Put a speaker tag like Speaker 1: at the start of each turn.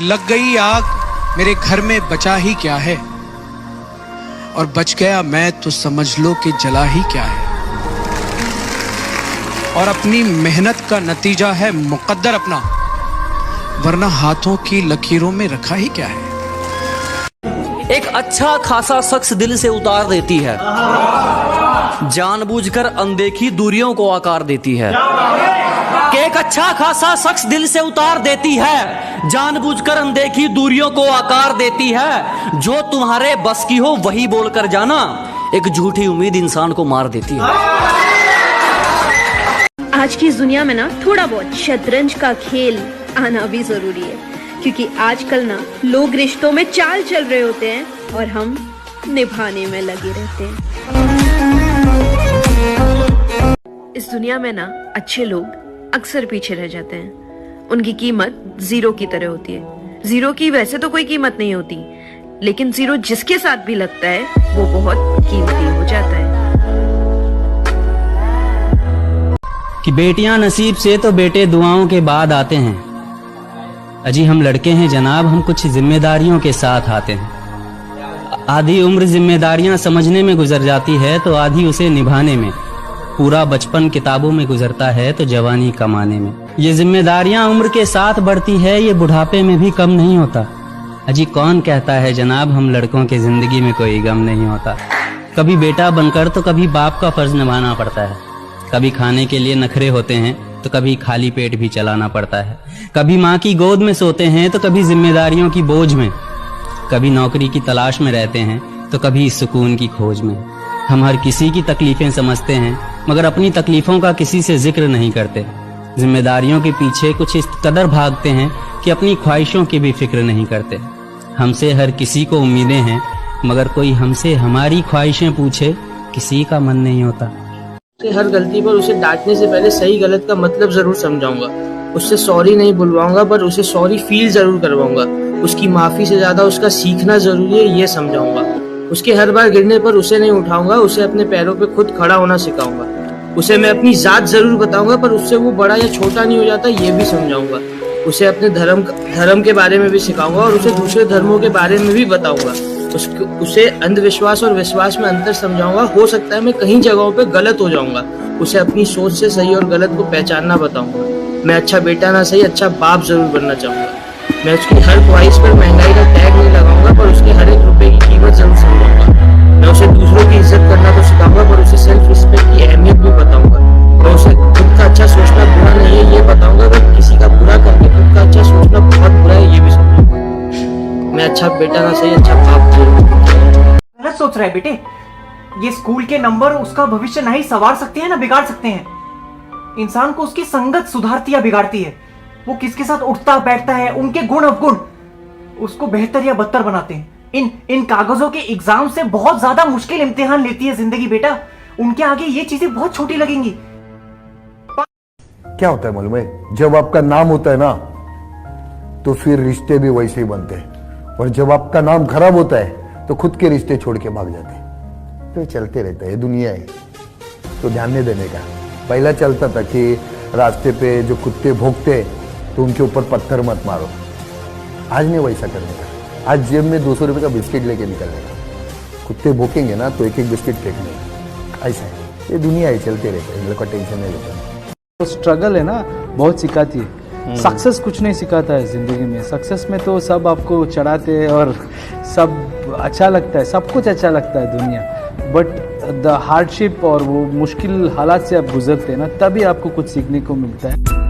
Speaker 1: लग गई आग मेरे घर में बचा ही क्या है, और बच गया मैं तो समझ लो कि जला ही क्या है। और अपनी मेहनत का नतीजा है मुकद्दर अपना, वरना हाथों की लकीरों में रखा ही क्या है।
Speaker 2: एक अच्छा खासा शख्स दिल से उतार देती है, जानबूझकर अनदेखी दूरियों को आकार देती है। कि एक अच्छा खासा शख्स दिल से उतार देती है, जानबूझकर अनदेखी दूरियों को आकार देती है। जो तुम्हारे बस की हो वही बोलकर जाना, एक झूठी उम्मीद इंसान को मार देती है।
Speaker 3: आज की इस दुनिया में ना थोड़ा बहुत शतरंज का खेल आना भी जरूरी है, क्योंकि आजकल ना लोग रिश्तों में चाल चल रहे होते हैं और हम निभाने में लगे रहते हैं। इस दुनिया में ना अच्छे लोग अक्सर पीछे रह जाते हैं। उनकी कीमत जीरो की तरह होती है। जीरो की वैसे तो कोई कीमत नहीं होती, लेकिन जीरो जिसके साथ भी लगता है वो बहुत कीमती हो जाता है।
Speaker 4: कि बेटियां नसीब से तो बेटे दुआओं के बाद आते हैं। अजी हम लड़के हैं जनाब, हम कुछ जिम्मेदारियों के साथ आते हैं। आधी उम्र जिम्मेदारियां समझने में गुजर जाती है तो आधी उसे निभाने में। पूरा बचपन किताबों में गुजरता है तो जवानी कमाने में। ये जिम्मेदारियां उम्र के साथ बढ़ती है, ये बुढ़ापे में भी कम नहीं होता। अजी कौन कहता है जनाब हम लड़कों के जिंदगी में कोई गम नहीं होता। कभी बेटा बनकर तो कभी बाप का फर्ज निभाना पड़ता है। कभी खाने के लिए नखरे होते हैं तो कभी खाली पेट भी चलाना पड़ता है। कभी माँ की गोद में सोते हैं तो कभी जिम्मेदारियों की बोझ में। कभी नौकरी की तलाश में रहते हैं तो कभी सुकून की खोज में। हम हर किसी की तकलीफें समझते हैं, मगर अपनी तकलीफों का किसी से जिक्र नहीं करते। जिम्मेदारियों के पीछे कुछ इस कदर भागते हैं कि अपनी ख्वाहिशों की भी फिक्र नहीं करते। हमसे हर किसी को उम्मीदें हैं, मगर कोई हमसे हमारी ख्वाहिशें पूछे किसी का मन नहीं होता।
Speaker 5: हर गलती पर उसे डांटने से पहले सही गलत का मतलब जरूर समझाऊंगा। उससे सॉरी नहीं बुलवाऊंगा, पर उसे सॉरी फील जरूर करवाऊंगा। उसकी माफी से ज्यादा उसका सीखना जरूरी है, ये समझाऊंगा। उसके हर बार गिरने पर उसे नहीं उठाऊंगा, उसे अपने पैरों पे खुद खड़ा होना सिखाऊंगा। उसे मैं अपनी जात जरूर बताऊंगा, पर उससे वो बड़ा या छोटा नहीं हो जाता, ये भी समझाऊंगा। उसे अपने धर्म के बारे में भी सिखाऊंगा और उसे दूसरे धर्मों के बारे में भी बताऊंगा। उसे अंधविश्वास और विश्वास में अंतर समझाऊंगा। हो सकता है मैं कहीं जगहों पे गलत हो जाऊंगा। उसे अपनी सोच से सही और गलत को पहचानना बताऊंगा। मैं अच्छा बेटा ना सही, अच्छा बाप जरूर बनना चाहूंगा। मैं उसकी हर ख्वाहिश पर महंगाई का टैग नहीं लगाऊंगा, पर उसके हर एक रुपए की कीमत जरूर समझाऊंगा। मैं उसे दूसरों की इज्जत करना तो सिखाऊंगा, पर उसे सेल्फ रिस्पेक्ट की अहमियत भी बताऊंगा। मैं उसे खुद का अच्छा सोचना बुरा नहीं है, ये बताऊंगा। पर किसी का बुरा करके खुद का अच्छा सोचना बहुत बुरा है, ये भी समझाऊंगा। मैं अच्छा बेटा ना सही, अच्छा बाप जरूर।
Speaker 6: गलत सोच रहा है बेटे। ये स्कूल के नंबर उसका भविष्य नहीं संवार सकते हैं ना बिगाड़ सकते हैं। इंसान को उसकी संगत सुधारती या बिगाड़ती है। वो किसके साथ उठता बैठता है, उनके गुण अवगुण उसको बेहतर या बदतर बनाते हैं। इन कागजों के एग्जाम से बहुत ज्यादा मुश्किल इम्तिहान लेती है जिंदगी बेटा। उनके आगे ये चीजें बहुत छोटी लगेंगी।
Speaker 7: क्या होता है मालूम है, जब आपका नाम होता है ना तो फिर रिश्ते भी वैसे ही बनते हैं, और जब आपका नाम खराब होता है तो खुद के रिश्ते छोड़ के भाग जाते हैं। तो चलते रहता है, दुनिया है, तो ध्यान नहीं देने का। पहला चलता था कि रास्ते पे जो कुत्ते भौंकते तो उनके ऊपर पत्थर मत मारो। आज नहीं वैसा करने का। आज जेब में 200 रुपये का बिस्किट लेके निकलने का। कुत्ते भौंकेंगे ना तो एक एक बिस्किट फेंकने का। ऐसा है, ये दुनिया है, चलते रहते हैं। मेरे को टेंशन नहीं लेता।
Speaker 8: तो स्ट्रगल है ना, बहुत सिखाती है। सक्सेस कुछ नहीं सिखाता है जिंदगी में। सक्सेस में तो सब आपको चढ़ाते हैं और सब अच्छा लगता है, सब कुछ अच्छा लगता है दुनिया। बट द हार्डशिप और वो मुश्किल हालात से आप गुजरते हैं ना, तभी आपको कुछ सीखने को मिलता है।